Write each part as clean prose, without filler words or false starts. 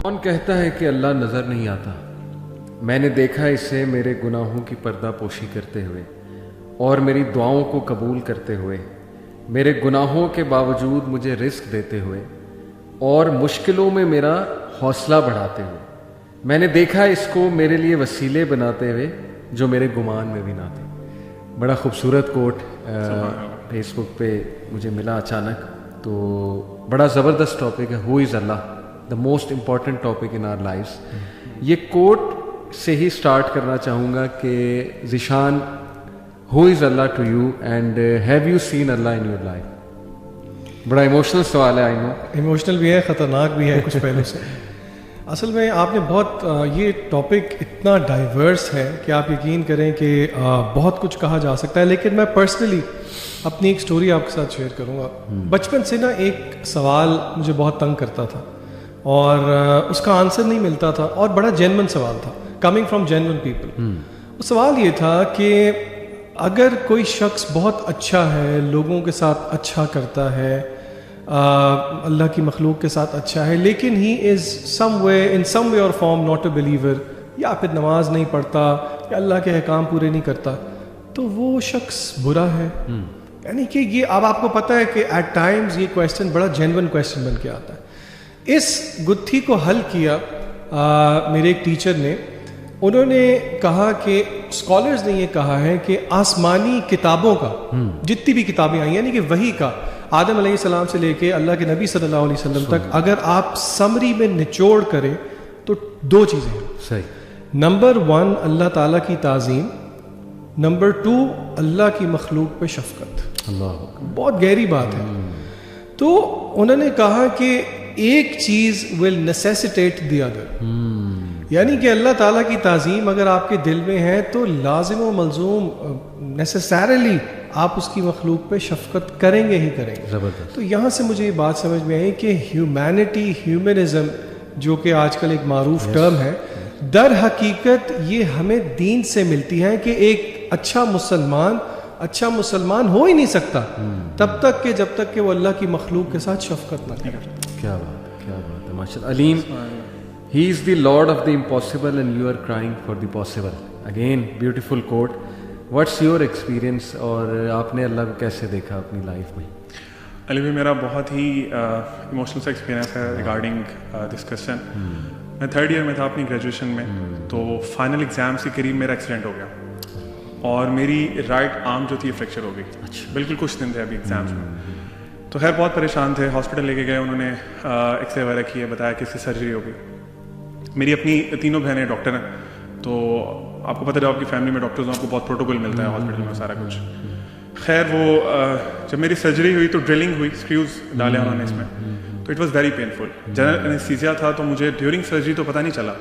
کون کہتا ہے کہ اللہ نظر نہیں آتا؟ میں نے دیکھا اسے میرے گناہوں کی پردہ پوشی کرتے ہوئے اور میری دعاؤں کو قبول کرتے ہوئے، میرے گناہوں کے باوجود مجھے رزق دیتے ہوئے اور مشکلوں میں میرا حوصلہ بڑھاتے ہوئے۔ میں نے دیکھا اس کو میرے لیے وسیلے بناتے ہوئے جو میرے گمان میں بھی نہ تھے۔ بڑا خوبصورت کوٹ فیس بک پہ مجھے ملا اچانک، تو بڑا زبردست ٹاپک ہے، who is Allah, the most important topic in our lives. یہ کوٹ سے ہی سٹارٹ کرنا چاہوں گا کہ Zeeshan, who is Allah to you and have you seen Allah in your life? بڑا ایموشنل سوال ہے، آئی نو، ایموشنل بھی ہے، خطرناک بھی ہے کچھ پہلو سے۔ اصل میں آپ نے بہت یہ ٹاپک اتنا ڈائیورس ہے کہ آپ یقین کریں کہ بہت کچھ کہا جا سکتا ہے، لیکن میں پرسنلی اپنی ایک سٹوری آپ کے ساتھ شیئر کروں گا۔ بچپن سے نا ایک سوال مجھے بہت تنگ کرتا تھا اور اس کا آنسر نہیں ملتا تھا، اور بڑا جینون سوال تھا، کمنگ فرام جینون پیپل۔ وہ سوال یہ تھا کہ اگر کوئی شخص بہت اچھا ہے، لوگوں کے ساتھ اچھا کرتا ہے، اللہ کی مخلوق کے ساتھ اچھا ہے، لیکن ہی از ان سم وے اور فارم ناٹ اے بلیور، یا پھر نماز نہیں پڑھتا یا اللہ کے احکام پورے نہیں کرتا، تو وہ شخص برا ہے؟ یعنی کہ یہ اب آپ کو پتہ ہے کہ ایٹ ٹائمز یہ کویسچن بڑا جینون کویسچن بن کے آتا ہے۔ اس گتھی کو حل کیا میرے ایک ٹیچر نے۔ انہوں نے کہا کہ اسکالرز نے یہ کہا ہے کہ آسمانی کتابوں کا، جتنی بھی کتابیں آئی یعنی کہ وحی کا، آدم علیہ السلام سے لے کے اللہ کے نبی صلی اللہ علیہ وسلم تک، اگر آپ سمری میں نچوڑ کریں تو دو چیزیں ہیں۔ صحیح۔ نمبر 1 اللہ تعالیٰ کی تعظیم، نمبر 2 اللہ کی مخلوق پہ شفقت۔ اللہ، بہت گہری بات ہے۔ تو انہوں نے کہا کہ ایک چیز ول نیسیسیٹیٹ دی ادر، یعنی کہ اللہ تعالیٰ کی تعظیم اگر آپ کے دل میں ہے تو لازم و ملزوم نیسیسریلی آپ اس کی مخلوق پہ شفقت کریں گے ہی کریں گے۔ زبردست۔ تو یہاں سے مجھے یہ بات سمجھ میں آئی کہ ہیومینٹی، ہیومنزم، جو کہ آج کل ایک معروف ٹرم ہے، در حقیقت یہ ہمیں دین سے ملتی ہے کہ ایک اچھا مسلمان ہو ہی نہیں سکتا تب تک کہ جب تک کہ وہ اللہ کی مخلوق کے ساتھ شفقت نہ کرے۔ کیا بات ہے، کیا بات ہے، ماشاء اللہ۔ Aleem, he is the Lord of the impossible and you are crying for the possible. Again beautiful quote. What's your experience, اور آپ نے اللہ کو کیسے دیکھا اپنی لائف میں؟ علی بھائی، میرا بہت ہی ایموشنل سا ایکسپیرینس ہے ریگارڈنگ دس کوسچن۔ میں 3rd ایئر میں تھا اپنی گریجویشن میں، تو فائنل ایگزام سے قریب میرا ایکسیڈنٹ ہو گیا اور میری رائٹ آرم جو تھی فریکچر ہو گئی۔ بالکل کچھ دن تھے ابھی ایگزامس میں، تو خیر بہت پریشان تھے، ہاسپٹل لے کے گئے، انہوں نے ایکس رے وغیرہ کیے، بتایا کہ اس کی سرجری ہوگی۔ میری اپنی 3 بہنیں ڈاکٹر ہیں، تو آپ کو پتہ ہے آپ کی فیملی میں ڈاکٹرز آپ کو بہت پروٹوکول ملتا ہے ہاسپٹل میں سارا کچھ۔ خیر وہ جب میری سرجری ہوئی تو ڈرلنگ ہوئی، اسکریوز ڈالے انہوں نے اس میں، تو it was very painful. General anaesthesia تھا تو مجھے ڈیورنگ سرجری تو پتہ نہیں چلا،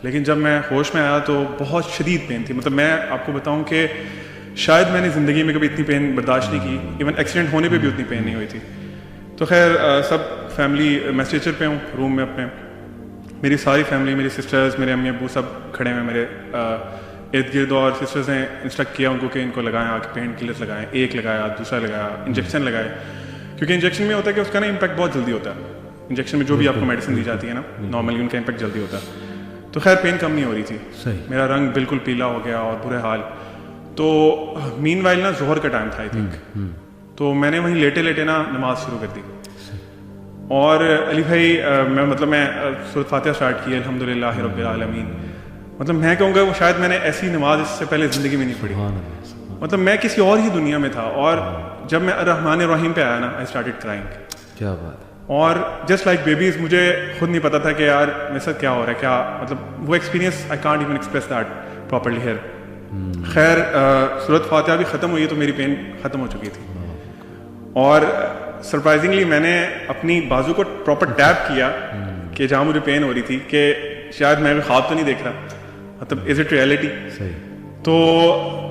لیکن جب میں ہوش میں آیا تو بہت شدید پین تھی۔ مطلب میں آپ کو بتاؤں کہ شاید میں نے زندگی میں کبھی اتنی پین برداشت نہیں کی، ایون ایکسیڈنٹ ہونے پہ بھی اتنی پین نہیں ہوئی تھی۔ تو خیر سب فیملی، میں اسٹریچر پہ ہوں روم میں اپنے، میری ساری فیملی، میری سسٹرز، میرے امی ابو سب کھڑے ہوئے میرے ارد گرد، اور سسٹرز نے انسٹرکٹ کیا ان کو کہ ان کو لگائیں، آ کے پین کلرز لگائیں، ایک لگایا، دوسرا لگایا، انجیکشن لگائے، کیونکہ انجیکشن میں ہوتا ہے کہ اس کا نا امپیکٹ بہت جلدی ہوتا ہے۔ انجیکشن میں جو بھی آپ کو میڈیسن دی جاتی ہے نا، نارملی ان کا امپیکٹ جلدی ہوتا ہے۔ تو خیر پین کم نہیں ہو رہی تھی، میرا رنگ بالکل پیلا ہو گیا اور برے حال۔ تو مین وائل نا ظہر کا ٹائم تھا آئی تھنک، تو میں نے وہیں لیٹے لیٹے نا نماز شروع کر دی، اور علی بھائی میں سورۃ فاتحہ اسٹارٹ کی، الحمدللہ رب العالمین۔ مطلب میں کہوں گا وہ شاید میں نے ایسی نماز اس سے پہلے زندگی میں نہیں پڑھی، مطلب میں کسی اور ہی دنیا میں تھا۔ اور جب میں الرحمن الرحیم پہ آیا نا، آئی اسٹارٹڈ کرائنگ۔ کیا بات ہے۔ اور جسٹ لائک بیبیز، مجھے خود نہیں پتا تھا کہ یار میرے ساتھ کیا ہو رہا ہے، کیا مطلب وہ experience I can't even express that properly here. خیر سورۃ فاتحہ بھی ختم ہوئی تو میری پین ختم ہو چکی تھی، اور سرپرائزنگلی میں نے اپنی بازو کو پراپر ٹیپ کیا کہ جہاں مجھے پین ہو رہی تھی، کہ شاید میں خواب تو نہیں دیکھ رہا، مطلب از اٹ ریئلٹی۔ تو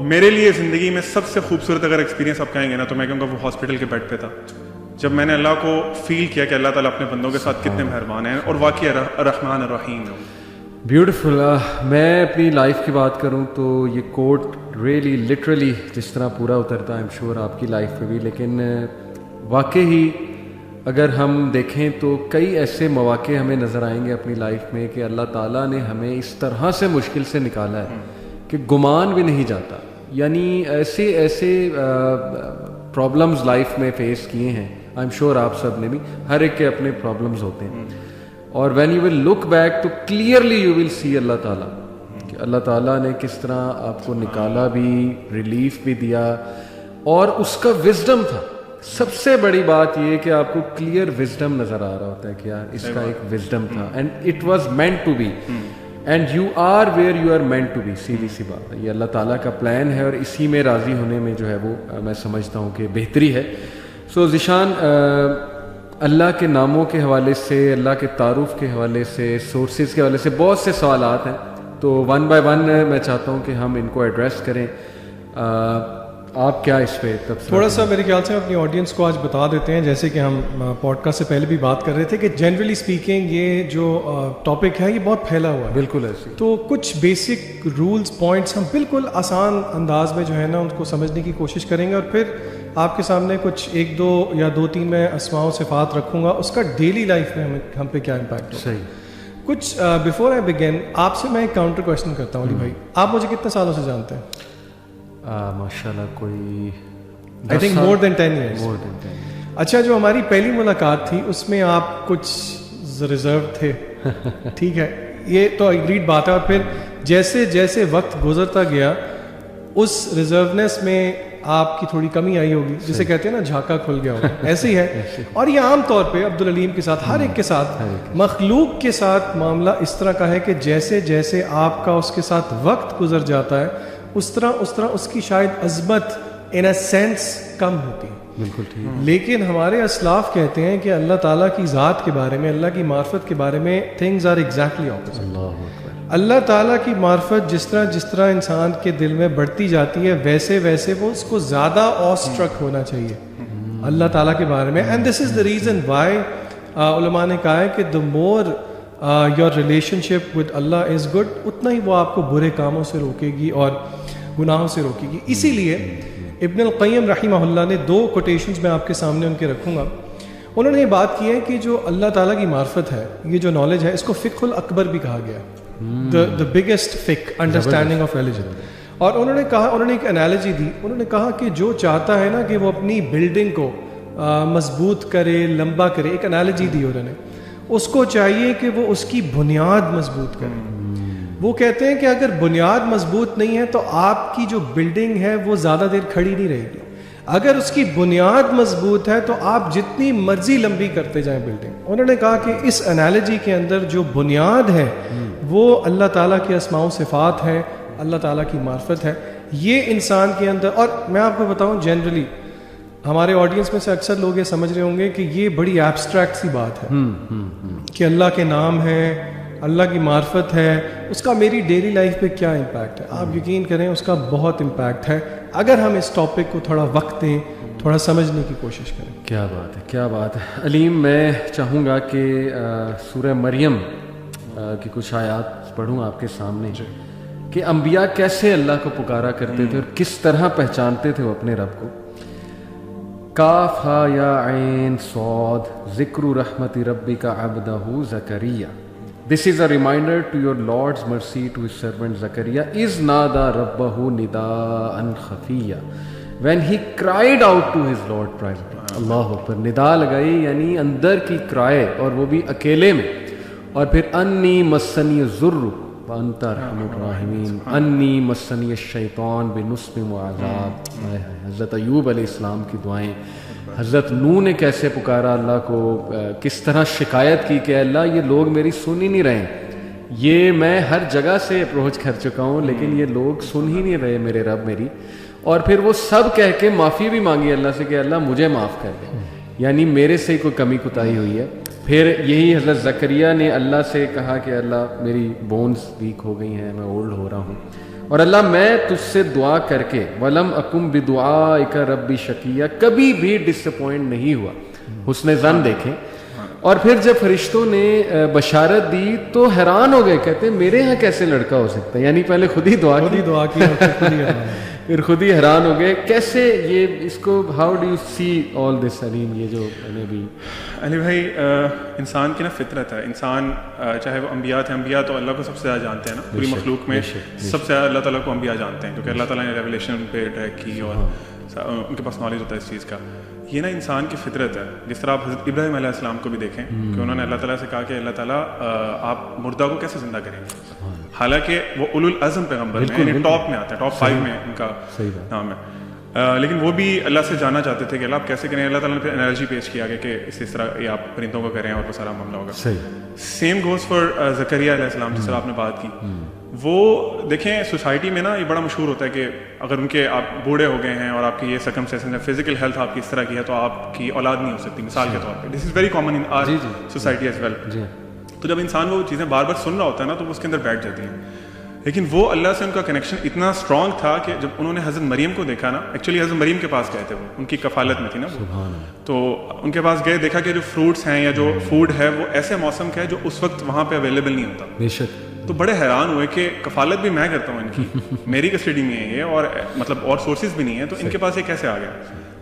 میرے لیے زندگی میں سب سے خوبصورت اگر ایکسپیرینس آپ کہیں گے نا، تو میں کہوں گا وہ ہاسپٹل کے بیڈ پہ تھا، جب میں نے اللہ کو فیل کیا کہ اللہ تعالیٰ اپنے بندوں کے ساتھ کتنے مہربان ہیں اور واقعی الرحمن الرحیم ہے۔ بیوٹیفل۔ میں اپنی لائف کی بات کروں تو یہ کوٹ ریئلی لٹرلی جس طرح پورا اترتا ہے، آئی ایم شیور آپ کی لائف پہ بھی، لیکن واقعی اگر ہم دیکھیں تو کئی ایسے مواقع ہمیں نظر آئیں گے اپنی لائف میں کہ اللہ تعالیٰ نے ہمیں اس طرح سے مشکل سے نکالا ہے کہ گمان بھی نہیں جاتا. یعنی ایسے پرابلمز لائف میں فیس کیے ہیں, آئی ایم شیور آپ سب نے بھی, ہر ایک کے اپنے پرابلمز ہوتے ہیں. اور when you will look back تو کلیئرلی یو ول سی اللہ تعالیٰ کہ اللہ تعالیٰ نے کس طرح آپ کو نکالا بھی, ریلیف بھی دیا, اور اس کا وزڈم تھا. سب سے بڑی بات یہ کہ آپ کو کلیئر وزڈم نظر آ رہا ہوتا ہے کہ یار اس کا ایک وزڈم تھا, and it was meant to be, and you are where you are meant to be. سیدھی سی بات ہے, یہ اللہ تعالیٰ کا پلان ہے, اور اسی میں راضی ہونے میں جو ہے وہ میں سمجھتا ہوں کہ بہتری ہے. سو ذیشان, اللہ کے ناموں کے حوالے سے, اللہ کے تعارف کے حوالے سے, سورسز کے حوالے سے بہت سے سوالات ہیں, تو ون بائی ون میں چاہتا ہوں کہ ہم ان کو ایڈریس کریں. آپ کیا اس پہ تھوڑا سا میرے خیال سے اپنی آڈینس کو آج بتا دیتے ہیں, جیسے کہ ہم پوڈ کاسٹ سے پہلے بھی بات کر رہے تھے کہ جنرلی اسپیکنگ یہ جو ٹاپک ہے یہ بہت پھیلا ہوا ہے. بالکل ایسے, تو کچھ بیسک رولز پوائنٹس ہم بالکل آسان انداز میں جو ہے نا ان کو سمجھنے کی کوشش کریں گے, اور پھر آپ کے سامنے کچھ 1 2 یا 2 3 میں اسماء و صفات رکھوں گا, اس کا ڈیلی لائف میں ہم پہ کیا امپیکٹ ہوگا. صحیح. کچھ بیفور آئی بگن آپ سے میں ایک کاؤنٹر کوشچن کرتا ہوں. علی بھائی, آپ مجھے کتنے سالوں سے جانتے ہیں؟ ماشاء اللہ کوئی I think more than 10 years. اچھا, جو ہماری پہلی ملاقات تھی اس میں آپ کچھ ریزرو تھے, ٹھیک ہے, یہ تو اگریڈ بات ہے, اور پھر جیسے جیسے وقت گزرتا گیا اس ریزرونیس میں آپ کی تھوڑی کمی آئی ہوگی, جسے کہتے ہیں نا جھاکا کھل گیا ہوگا, ایسے ہی ہے. اور یہ عام طور پہ عبدالعلیم کے ساتھ, ہر ایک کے ساتھ, مخلوق کے ساتھ معاملہ اس طرح کا ہے کہ جیسے جیسے آپ کا اس کے ساتھ وقت گزر جاتا ہے اس طرح اس کی شاید عظمت ان اے سینس کم ہوتی ہے. بالکل ٹھیک. لیکن ہمارے اسلاف کہتے ہیں کہ اللہ تعالیٰ کی ذات کے بارے میں, اللہ کی معرفت کے بارے میں تھنگز آر ایگزیکٹلی اپوزٹ. اللہ تعالیٰ کی معرفت جس طرح انسان کے دل میں بڑھتی جاتی ہے ویسے ویسے وہ اس کو زیادہ آ اسٹرک ہونا چاہیے اللہ تعالیٰ کے بارے میں. And this is the reason why علماء نے کہا ہے کہ the more your relationship with Allah is good, اتنا ہی وہ آپ کو برے کاموں سے روکے گی اور گناہوں سے روکے گی. اسی لیے ابن القیم رحمہ اللہ نے 2 کوٹیشنز میں آپ کے سامنے ان کے رکھوں گا. انہوں نے یہ بات کی ہے کہ جو اللہ تعالیٰ کی معرفت ہے, یہ جو نالج ہے, اس کو فقہ الاکبر بھی کہا گیا ہے, the biggest fiqh understanding of religion. اور انہوں نے ایک انالوجی دی. انہوں نے کہا کہ جو چاہتا ہے نا کہ وہ اپنی بلڈنگ کو مضبوط کرے, لمبا کرے, ایک انالوجی دی انہوں نے, اس کو چاہیے کہ وہ اس کی بنیاد مضبوط کرے. وہ کہتے ہیں کہ اگر بنیاد مضبوط نہیں ہے تو آپ کی جو بلڈنگ ہے وہ زیادہ دیر کھڑی نہیں رہے گی. اگر اس کی بنیاد مضبوط ہے تو آپ جتنی مرضی لمبی کرتے جائیں بلڈنگ. انہوں نے کہا کہ اس انالوجی کے اندر جو بنیاد ہے وہ اللہ تعالیٰ کے اسماء و صفات ہے, اللہ تعالیٰ کی معرفت ہے. یہ انسان کے اندر, اور میں آپ کو بتاؤں جنرلی ہمارے آڈینس میں سے اکثر لوگ یہ سمجھ رہے ہوں گے کہ یہ بڑی ایبسٹریکٹ سی بات ہے کہ اللہ کے نام ہے, اللہ کی معرفت ہے, اس کا میری ڈیلی لائف پہ کیا امپیکٹ ہے. آپ یقین کریں اس کا بہت امپیکٹ ہے اگر ہم اس ٹاپک کو تھوڑا وقت دیں, تھوڑا سمجھنے کی کوشش کریں. کیا بات ہے, کیا بات ہے. علیم, میں چاہوں گا کہ سورہ مریم کی کچھ آیات پڑھوں آپ کے سامنے کہ انبیاء کیسے اللہ کو پکارا کرتے تھے اور کس طرح پہچانتے تھے وہ اپنے رب کو. کاف ہا یا عین صاد ذکر رحمت ربک عبدہ زکریا. This is a reminder to your Lord's mercy to his servant Zakaria is nada rabbahu nidaan khafiya when he cried out to his Lord privately. اللہ اکبر. ندا لگائی یعنی اندر کی کرائے, اور وہ بھی اکیلے میں. اور پھر انی مسنی الضر وانت ارحم الراحمین انی مسنی الشیطان بنصب وعذاب. حضرت ایوب علیہ السلام کی دعائیں, حضرت نوح نے کیسے پکارا اللہ کو, کس طرح شکایت کی کہ اللہ یہ لوگ میری سن ہی نہیں رہے, یہ میں ہر جگہ سے اپروچ کر چکا ہوں لیکن یہ لوگ سن ہی نہیں رہے میرے رب میری. اور پھر وہ سب کہہ کے معافی بھی مانگی اللہ سے کہ اللہ مجھے معاف کر دے, یعنی میرے سے کوئی کمی کوتاہی ہوئی ہے. پھر یہی حضرت زکریا نے اللہ سے کہا کہ اللہ میری بونز ویک ہو گئی ہیں, میں اولڈ ہو رہا ہوں, اور اللہ میں تجھ سے دعا کر کے ولم اکم بدعائک ربی شقیہ, کبھی بھی ڈس اپوائنٹ نہیں ہوا. حسن ظن دیکھیں. اور پھر جب فرشتوں نے بشارت دی تو حیران ہو گئے, کہتے ہیں میرے ہاں کیسے لڑکا ہو سکتا ہے, یعنی پہلے خود ہی دعا کی. پھر خود ہی حیران ہو گئے کیسے یہ اس کو. ہاؤ ڈو یو سی آل دس علیم؟ یہ جو میں نے بھی علی بھائی انسان کی نا فطرت ہے. انسان چاہے وہ انبیاء تھے, انبیاء تو اللہ کو سب سے زیادہ جانتے ہیں نا, پوری مخلوق میں سب سے زیادہ اللہ تعالیٰ کو انبیاء جانتے ہیں, کیونکہ اللہ تعالیٰ نے ریولیشن پہ ٹریک کی اور ان کے پاس نالج ہوتا ہے اس چیز کا. یہ نا انسان کی فطرت ہے. جس طرح آپ حضرت ابراہیم علیہ السلام کو بھی دیکھیں کہ انہوں نے اللہ تعالیٰ سے کہا کہ اللہ تعالیٰ آپ مردہ کو کیسے زندہ کریں گے, حالانکہ وہ اولو العزم پیغمبر ہیں, یعنی ٹاپ میں آتے ہیں, ٹاپ 5 میں ان کا نام ہے, لیکن وہ بھی اللہ سے جانا چاہتے تھے کہ اللہ آپ کیسے کریں. اللہ تعالیٰ نے پھر انرجی پیش کیا کہ اس طرح یہ آپ پرندوں کو کریں اور وہ سارا معاملہ ہوگا. سیم گوز فار زکریا علیہ السلام, جس طرح آپ نے بات کی. وہ دیکھیں سوسائٹی میں نا یہ بڑا مشہور ہوتا ہے کہ اگر ان کے آپ بوڑھے ہو گئے ہیں اور آپ کی یہ سرکمسٹینسز ہے, فزیکل ہیلتھ آپ کی اس طرح کی ہے, تو آپ کی اولاد نہیں ہو سکتی, مثال کے طور پہ. This is very common in our society as well. تو جب انسان وہ چیزیں بار بار سن رہا ہوتا ہے نا تو وہ اس کے اندر بیٹھ جاتی ہیں. لیکن وہ اللہ سے ان کا کنیکشن اتنا اسٹرانگ تھا کہ جب انہوں نے حضرت مریم کو دیکھا نا, ایکچولی حضرت مریم کے پاس گئے تھے, وہ ان کی کفالت میں تھی نا وہ, تو ان کے پاس گئے, دیکھا کہ جو فروٹس ہیں یا جو فوڈ ہے وہ ایسے موسم کا ہے جو اس وقت وہاں پہ اویلیبل نہیں ہوتا. بے شک. تو بڑے حیران ہوئے کہ کفالت بھی میں کرتا ہوں ان کی, میری کسٹڈی میں ہے یہ, اور مطلب اور سورسز بھی نہیں ہیں, تو ان کے پاس یہ کیسے آ گیا.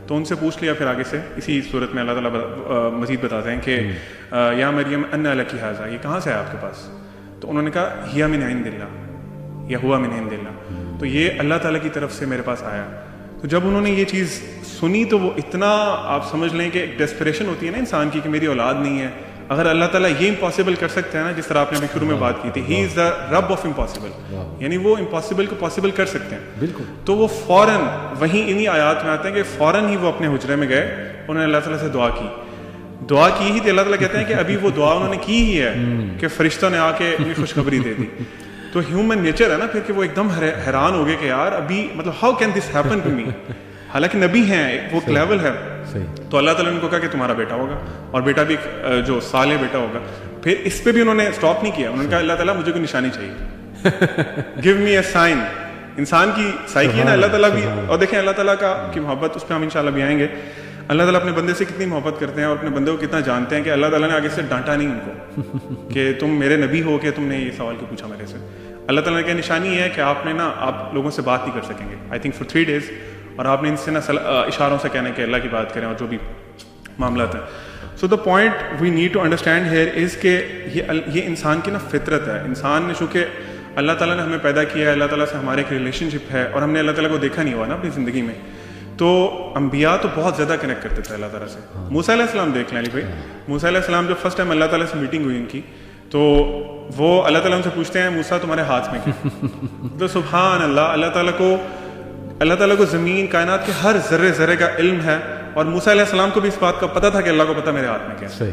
تو ان سے پوچھ لیا پھر آگے سے, اسی صورت میں اللہ تعالیٰ مزید بتاتے ہیں کہ یا مریم ان لکی ھذا, یہ کہاں سے ہے آپ کے پاس. تو انہوں نے کہا ہی من عند اللہ, یا ہوا من عند اللہ, تو یہ اللہ تعالیٰ کی طرف سے میرے پاس آیا. تو جب انہوں نے یہ چیز سنی تو وہ اتنا, آپ سمجھ لیں کہ ایک ڈیسپریشن ہوتی ہے نا انسان کی کہ میری اولاد نہیں ہے, اگر اللہ تعالیٰ یہ امپاسبل کر سکتے ہیں نا, جس طرح آپ نے ابھی شروع میں بات کی تھی, ہی از دا رب آف امپاسبل, یعنی وہ امپاسبل کو پاسبل کر سکتے ہیں. بالکل. تو وہ فوراً وہیں انہی آیات میں آتے ہیں کہ فوراً ہی وہ اپنے حجرے میں گئے, انہوں نے اللہ تعالیٰ سے دعا کی ہی تھی. اللہ تعالیٰ کہتے ہیں کہ ابھی وہ دعا انہوں نے کی ہی ہے کہ فرشتوں نے آ کے انہیں خوشخبری دے دی. تو ہیومن نیچر ہے نا پھر کہ وہ ایک دم حیران ہو گئے کہ یار ابھی مطلب how can this happen to me, حالانکہ نبی ہیں, وہ ایک لیول ہے. تو اللہ تعالیٰ نے ان کو کہا کہ تمہارا بیٹا ہوگا, اور بیٹا بھی جو صالح بیٹا ہوگا. پھر اس پہ بھی انہوں نے اسٹاپ نہیں کیا, انہوں نے کہا اللہ تعالیٰ مجھے کوئی نشانی چاہیے, گیو می اے سائن. انسان کی سائیکی ہے نا, اللہ تعالیٰ بھی, اور دیکھیں اللہ تعالیٰ کی محبت, اس پہ ہم انشاءاللہ بھی آئیں گے. اللہ تعالیٰ اپنے بندے سے کتنی محبت کرتے ہیں اور اپنے بندے کو کتنا جانتے ہیں کہ اللہ تعالیٰ نے آگے سے ڈانٹا نہیں ان کو کہ تم میرے نبی ہو کہ تم نے یہ سوال کیوں پوچھا میرے سے. اللہ تعالیٰ کی نشانی یہ ہے کہ آپ نے نا, آپ لوگوں سے بات نہیں کر سکیں گے آئی تھنک فار 3 days, اور آپ نے ان سے نا اشاروں سے کہنا کہ اللہ کی بات کریں اور جو بھی معاملات ہیں. So the point we need to understand here is کہ یہ انسان کی نا فطرت ہے. انسان نے چونکہ اللہ تعالیٰ نے ہمیں پیدا کیا ہے, اللہ تعالیٰ سے ہمارے ایک ریلیشن شپ ہے, اور ہم نے اللہ تعالیٰ کو دیکھا نہیں ہوا نا اپنی زندگی میں. تو انبیاء تو بہت زیادہ کنیکٹ کرتے تھے اللہ تعالیٰ سے. موسیٰ علیہ السلام دیکھ لیں علی بھائی, موسیٰ علیہ السلام جب فرسٹ ٹائم اللہ تعالیٰ سے میٹنگ ہوئی ان کی, تو وہ اللہ تعالیٰ ان سے پوچھتے ہیں موسیٰ تمہارے ہاتھ میں کیا. تو سبحان اللہ, اللہ تعالیٰ کو زمین کائنات کے ہر ذرے ذرے کا علم ہے, اور موسیٰ علیہ السلام کو بھی اس بات کا پتہ تھا کہ اللہ کو پتہ میرے ہاتھ میں کیا.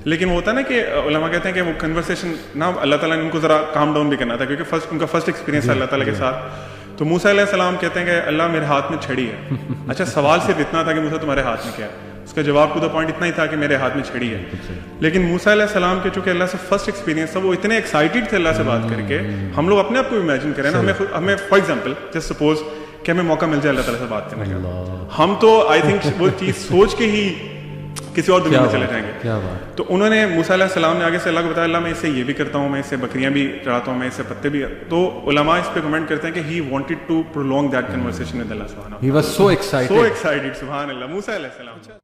لیکن وہ ہوتا ہے نا کہ علماء کہتے ہیں کہ وہ کنورسیشن نا اللہ تعالیٰ نے ان کو ذرا کام ڈاؤن بھی کرنا تھا, کیونکہ ان کا فرسٹ ایکسپیرینس ہے اللہ تعالیٰ کے ساتھ. تو موسیٰ علیہ السلام کہتے ہیں کہ اللہ میرے ہاتھ میں چھڑی ہے. اچھا سوال صرف اتنا تھا کہ موسیٰ تمہارے ہاتھ میں کیا ہے, اس کا جواب ٹو دا پوائنٹ اتنا ہی تھا کہ میرے ہاتھ میں چھڑی ہے. لیکن موسیٰ علیہ السلام کے چونکہ اللہ سے فرسٹ ایکسپیرینس تھا, وہ اتنے ایکسائٹیڈ تھے اللہ سے بات کر کے. ہم لوگ اپنے آپ کو امیجن کریں نا, ہمیں فار ایگزامپل جسٹ سپوز کہ ہمیں موقع مل جائے اللہ تعالیٰ سے بات کرنے کا, ہم تو آئی تھنک وہ چیز سوچ کے ہی کسی اور دنیا میں چلے جائیں گے. تو انہوں نے موسیٰ علیہ السلام نے آگے سے اللہ کو بتایا, اللہ میں اس سے یہ بھی کرتا ہوں, میں اس سے بکریاں بھی چڑھاتا ہوں, میں اس سے پتے بھی. تو علماء اس پہ کمنٹ کرتے ہیں کہ he wanted to prolong that conversation with Allah subhanahu wa ta'ala. He was so excited. سبحان اللہ, موسیٰ علیہ السلام.